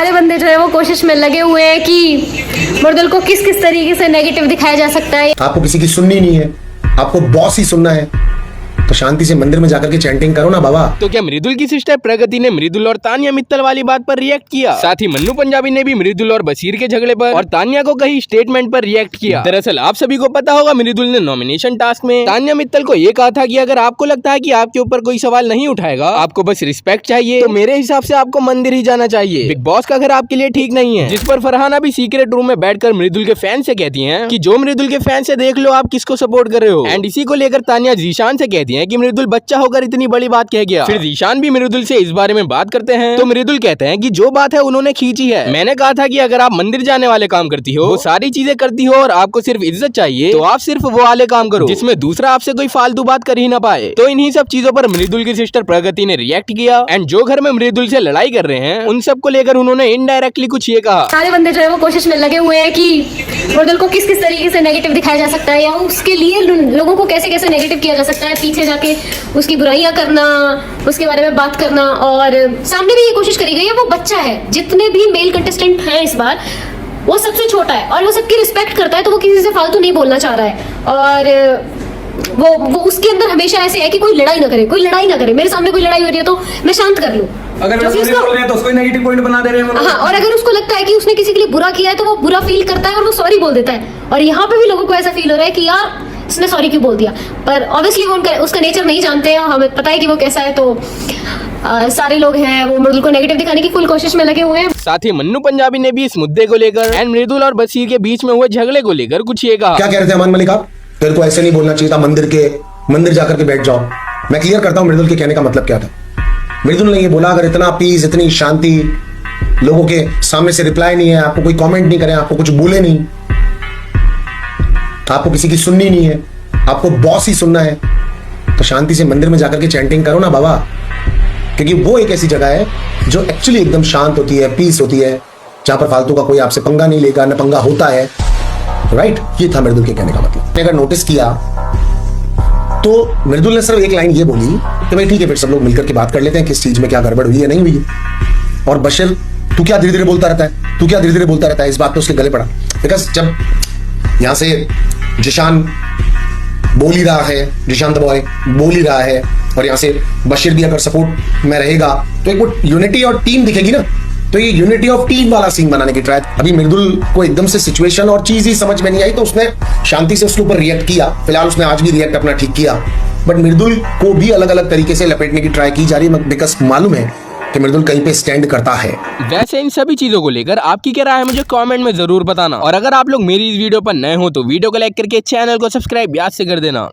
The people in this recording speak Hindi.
सारे बंदे जो है वो कोशिश में लगे हुए हैं कि मृदुल को किस किस तरीके से नेगेटिव दिखाया जा सकता है। आपको किसी की सुननी नहीं है, आपको बॉस ही सुनना है, तो शांति से मंदिर में जाकर के चैंटिंग करो ना बाबा। तो क्या मृदुल की सिस्टर प्रगति ने मृदुल और तानिया मित्तल वाली बात पर रिएक्ट किया? साथ ही मन्नू पंजाबी ने भी मृदुल और बशीर के झगड़े पर और तानिया को कही स्टेटमेंट पर रिएक्ट किया। दरअसल आप सभी को पता होगा मृदुल ने नॉमिनेशन टास्क में तानिया मित्तल को ये कहा था कि अगर आपको लगता है कि आपके ऊपर कोई सवाल नहीं उठाएगा, आपको बस रिस्पेक्ट चाहिए, तो मेरे हिसाब से आपको मंदिर ही जाना चाहिए। बिग बॉस का घर आपके लिए ठीक नहीं है। जिस पर फरहाना भी सीक्रेट रूम में बैठकर मृदुल के फैन से कहती है कि जो मृदुल के फैन से देख लो आप किसको सपोर्ट कर रहे हो। एंड इसी को लेकर तानिया जीशान से कहती है कि मृदुल बच्चा होकर इतनी बड़ी बात कह गया। फिर जीशान भी मृदुल से इस बारे में बात करते हैं तो मृदुल कहते हैं कि जो बात है उन्होंने खींची है। मैंने कहा था कि अगर आप मंदिर जाने वाले काम करती हो, वो सारी चीजें करती हो और आपको सिर्फ इज्जत चाहिए, तो आप सिर्फ वो वाले काम करो जिसमें दूसरा आपसे कोई फालतू बात कर ही ना पाए। तो इन्हीं सब चीजों पर मृदुल की सिस्टर प्रगति ने रिएक्ट किया एंड जो घर में मृदुल से लड़ाई कर रहे हैं उन सब को लेकर उन्होंने इनडायरेक्टली कुछ ये कहा। सारे बंदे जो है वो कोशिश में लगे हुए हैं कि मृदुल को किस किस तरीके से नेगेटिव दिखाया जा सकता है या उसके लिए लोगों को कैसे कैसे नेगेटिव किया जा सकता है, पीछे जाके उसकी बुराइयां करना, उसके बारे में बात करना। और सामने भी ये कोशिश करी गई है, वो बच्चा है। जितने भी मेल कंटेस्टेंट हैं इस बार वो सबसे छोटा है और वो सबकी रिस्पेक्ट करता है, तो वो किसी से फालतू नहीं बोलना चाह रहा है। और वो उसके अंदर हमेशा ऐसे है कि कोई लड़ाई ना करे। मेरे सामने कोई लड़ाई हो रही है तो मैं शांत कर लूं। अगर वो सॉरी बोल रहे हैं तो उसको नेगेटिव पॉइंट बना दे रहे हैं। हाँ, और अगर उसको लगता है कि उसने किसी के लिए बुरा किया है तो वो बुरा फील करता है और वो सॉरी बोल देता है। और यहाँ पे भी लोगों को ऐसा फील हो रहा है कि यार इसने सॉरी क्यों बोल दिया, पर ऑब्वियसली वो उसका नेचर नहीं जानते हैं। हमें पता है कि वो कैसा है, तो सारे लोग हैं वो मृदुल को नेगेटिव दिखाने की फुल कोशिश में लगे हुए हैं। साथ ही मन्नू पंजाबी ने भी इस मुद्दे को लेकर एंड मृदुल और बशीर के बीच में हुए झगड़े को लेकर कुछ ये कहा। क्या कह रहे थे अमान मलिक आप? तेरे को ऐसे नहीं बोलना चाहिए था, मंदिर जाकर के बैठ जाओ। मैं क्लियर करता हूं मृदुल के कहने का मतलब क्या था। मृदुल ने ये बोला अगर इतना पीस, इतनी शांति, लोगों के सामने से रिप्लाई नहीं है, आपको कोई कमेंट नहीं करे, आपको कुछ बोले नहीं, आपको किसी की सुननी नहीं है, आपको बॉस ही सुनना है, तो शांति से मंदिर में जाकर के चैंटिंग करो ना बाबा। क्योंकि वो एक ऐसी जगह है जो एक्चुअली एकदम शांत होती है, पीस होती है, जहां पर फालतू का कोई आपसे पंगा नहीं लेगा, न पंगा होता है। राइट, ये था मृदुल के कहने का मतलब। अगर नोटिस किया तो मृदुल ने सिर्फ एक लाइन ये बोली कि भाई ठीक है, फिर सब लोग मिलकर के बात कर लेते हैं किस चीज में क्या गड़बड़ हुई है, नहीं हुई है। और बशीर तू क्या धीरे धीरे बोलता रहता है, इस बात पे उसके गले पड़ा। बिकॉज जब यहां से जिशान बोल ही रहा है, जिशान द बॉय बोल ही रहा है, और यहां से बशीर भी अगर सपोर्ट में रहेगा तो एक वो यूनिटी और टीम दिखेगी ना। तो ये यूनिटी ऑफ टीम वाला सीन बनाने की ट्राई। अभी मृदुल को एकदम से सिचुएशन और चीज ही समझ में नहीं आई, तो उसने शांति से उसके ऊपर रिएक्ट किया। फिलहाल उसने आज भी रिएक्ट अपना ठीक किया, बट मृदुल को भी अलग अलग तरीके से लपेटने की ट्राई की जा रही है, बिकॉज मालूम है कि मृदुल कहीं पे स्टैंड करता है। वैसे इन सभी चीजों को लेकर आपकी क्या राय है मुझे कमेंट में जरूर बताना। और अगर आप लोग मेरी इस वीडियो पर नए हो तो वीडियो को लाइक करके चैनल को सब्सक्राइब याद से कर देना।